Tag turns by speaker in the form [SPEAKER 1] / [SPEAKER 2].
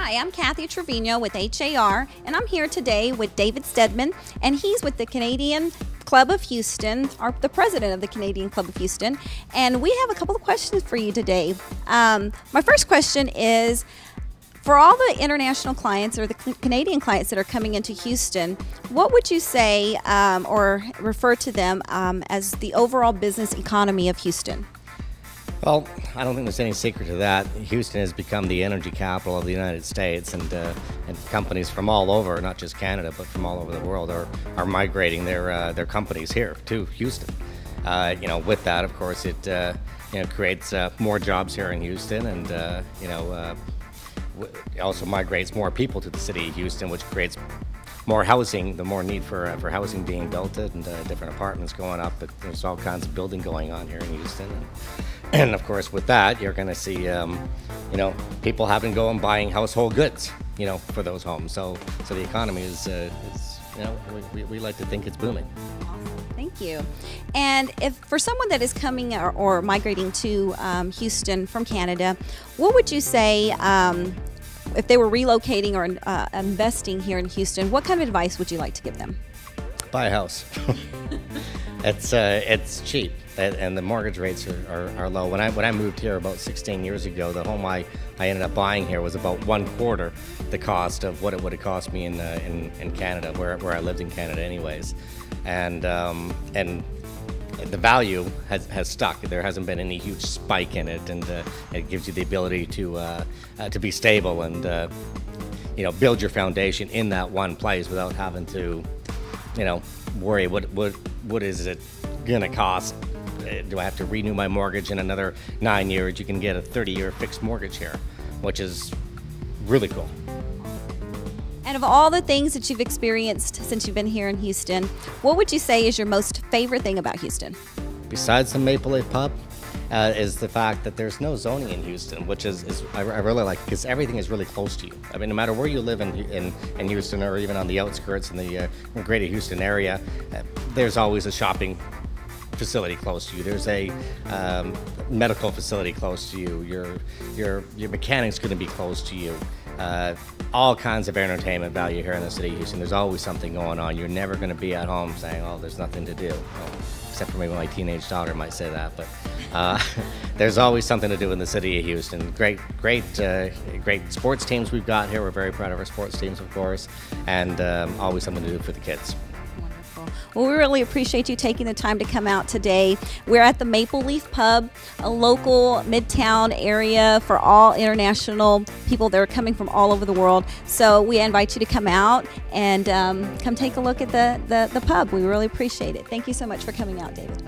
[SPEAKER 1] Hi, I'm Cathy Trevino with HAR, and I'm here today with David Steadman, and he's with the Canadian Club of Houston, the president of the Canadian Club of Houston, and we have a couple of questions for you today. My first question is, for all the international clients or the Canadian clients that are coming into Houston, what would you say or refer to them as the overall business economy of Houston?
[SPEAKER 2] Well, I don't think there's any secret to that. Houston has become the energy capital of the United States, and companies from all over, not just Canada, but from all over the world, are migrating their companies here to Houston. With that, of course, it creates more jobs here in Houston, and it also migrates more people to the city of Houston, which creates more housing, the more need for housing being built, and different apartments going up. But there's all kinds of building going on here in Houston. And of course, with that, you're going to see, people having to go and buying household goods, for those homes. So the economy is we like to think it's booming.
[SPEAKER 1] Awesome. Thank you. And if for someone that is coming or migrating to Houston from Canada, what would you say if they were relocating or investing here in Houston? What kind of advice would you like to give them?
[SPEAKER 2] Buy a house. It's cheap, and the mortgage rates are low. When I moved here about 16 years ago, the home I ended up buying here was about 1/4 the cost of what it would have cost me in Canada, where I lived in Canada anyways, and the value has stuck. There hasn't been any huge spike in it, and it gives you the ability to be stable and build your foundation in that one place without having to worry what is it gonna cost. Do I have to renew my mortgage in another 9 years? You can get a 30-year fixed mortgage here, which is really cool.
[SPEAKER 1] And of all the things that you've experienced since you've been here in Houston, what would you say is your most favorite thing about Houston?
[SPEAKER 2] Besides the Maple Leaf Pub, is the fact that there's no zoning in Houston, which I really like, because everything is really close to you. I mean, no matter where you live in Houston, or even on the outskirts in the greater Houston area, there's always a shopping facility close to you. There's a medical facility close to you. Your mechanic's going to be close to you. All kinds of entertainment value here in the city of Houston. There's always something going on. You're never going to be at home saying, "Oh, there's nothing to do." Well, except for maybe my teenage daughter might say that, but there's always something to do in the city of Houston. Great sports teams we've got here. We're very proud of our sports teams, of course, and always something to do for the kids.
[SPEAKER 1] Well, we really appreciate you taking the time to come out today. We're at the Maple Leaf Pub, a local Midtown area for all international people that are coming from all over the world. So we invite you to come out and come take a look at the pub. We really appreciate it. Thank you so much for coming out, David.